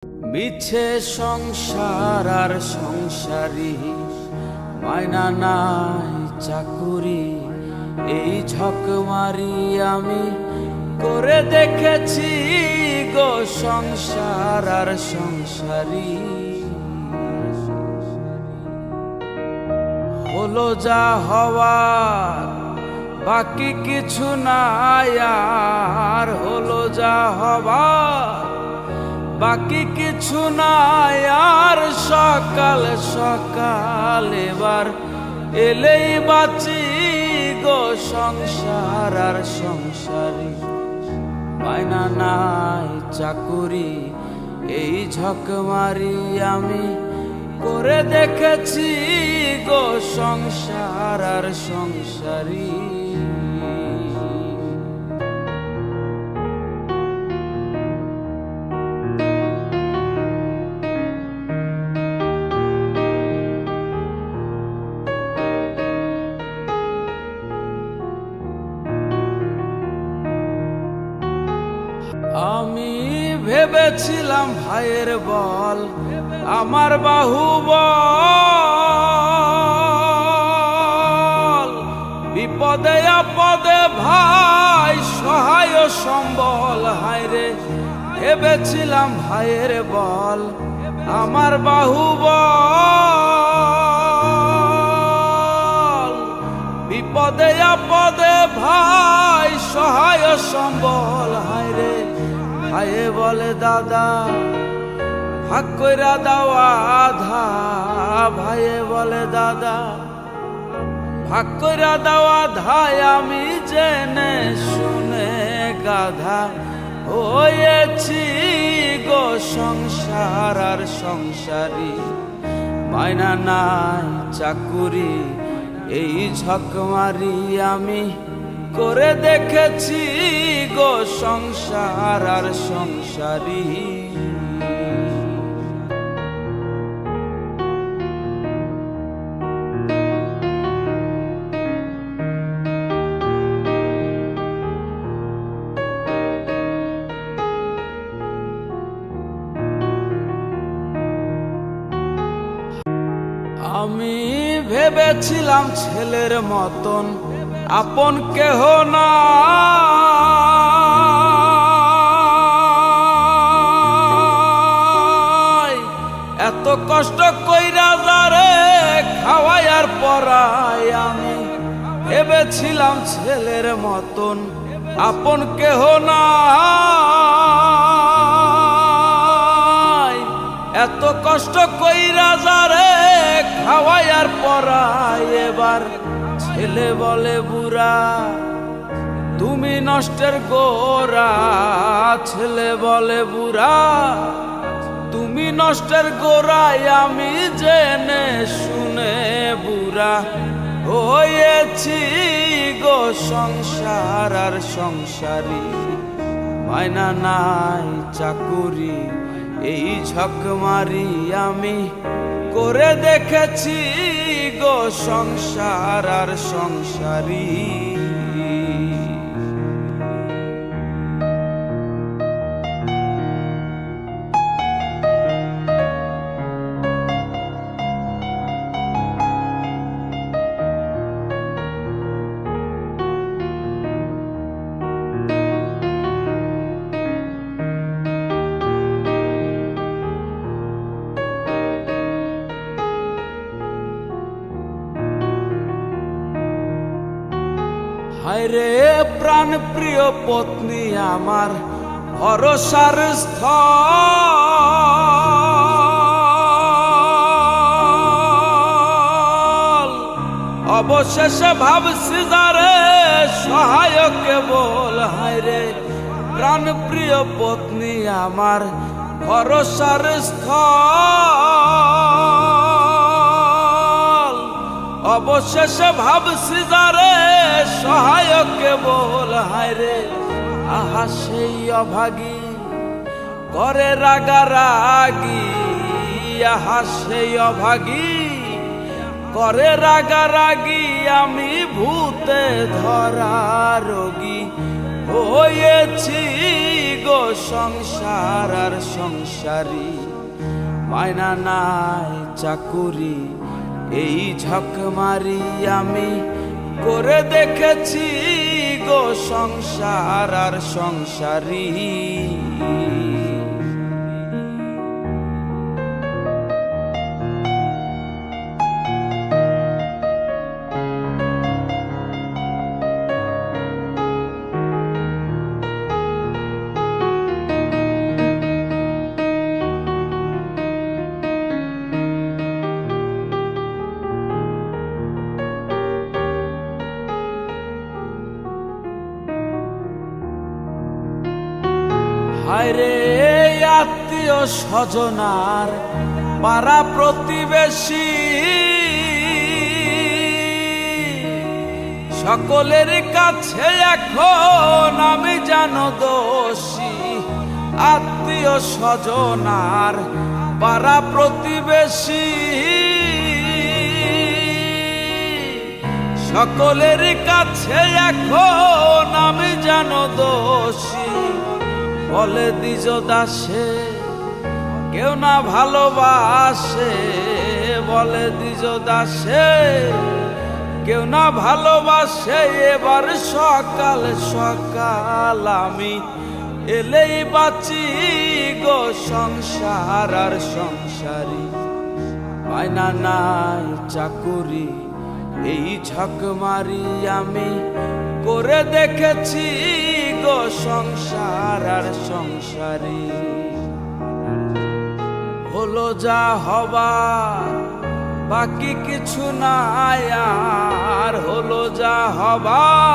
মিছে সংসার আর সংসারী, মায়না নাই চাকুরি, এই ঝকমারি আমি করে দেখেছি গো সংসার আর সংসারী। হলো যা হওয়ার বাকি কিছু নাই আর, হলো যা হওয়ার বাকি কিছু নাই আর। সকাল সকাল এবার এলেই বাঁচি গো সংসার আর সংসারী, মায়না নাই চাকুরি, এই ঝকমারি আমি করে দেখেছি গো সংসার আর সংসারী। আমি ভেবেছিলাম ভাইয়ের বল আমার বাহুবল, বিপদে আপদে ভাই সহায় সম্বল। হায়রে ভেবেছিলাম ভাইয়ের বল আমার বাহুবল, বিপদে আপদে ভাই সহায় সম্বল। হায়রে ভাইয়ে বলে দাদা ভাগ কইরা দাও আধা, ভাইয়ে বলে দাদা ভাগ কইরা দাও আধা। আমি জেনে শুনে গাধা হয়েছি গো সংসার আর সংসারী, মায়না নাই চাকুরি, এই ঝকমারি আমি করে দেখেছি গো সংসার আর সংসারী। আমি ভেবেছিলাম ছেলের মতন আপন কেহ না, এত কষ্ট কইরা যারে খাওয়াই আর পরাই। আমি ভেবেছিলাম ছেলের মতন আপন কেহ না, এত কষ্ট কইরা যারে খাওয়াই আর পরাই। এবার ছেলে বলে বুড়া তুমি নষ্টের গোড়া, ছেলে বলে বুড়া তুমি নষ্টের গোড়ায়। আমি জেনে শুনে বুড়া হয়েছি গো সংসার আর সংসারী, মায়না নাই চাকুরি, এই ঝকমারি আমি করে দেখেছি গো সংসার আর সংসারী। হায়রে প্রাণ প্রিয় পত্নী আমার ভরসার স্থল, অবশেষে ভাবছি যারে সহায়ক কেবল। হায়রে প্রাণ প্রিয় পত্নী আমার ভরসার স্থল, অবশেষে ভাবছি যারে সহায়ক কেবল। হায়রে আহা সেই অভাগী করে রাগারাগি, আহা সেই অভাগী করে রাগারাগি। আমি ভূতে ধরা রোগী হয়েছি গো সংসার আর সংসারী, মায়না নাই চাকুরি এই ঝকমারি আমি করে দেখেছি গো সংসার আর সংসারী। হায়রে আত্মীয় স্বজনার পাড়া প্রতিবেশী সকলের কাছে এখন আমি জানো দোষী। আত্মীয় স্বজনার পাড়া প্রতিবেশী সকলের কাছে এখন আমি জানো দোষী। বলে দ্বিজ দাসে কেউ না ভালোবাসে, বলে দ্বিজ দাসে কেউ না ভালোবাসে। এবার সকাল সকাল আমি এলেই বাঁচি গো সংসার আর সংসারী, মায়না নাই চাকুরি এই ঝকমারি আমি করে দেখেছি গো সংসার আর সংসারী। হলো যা হবার বাকি কিছু নাই আর, হলো যা হবার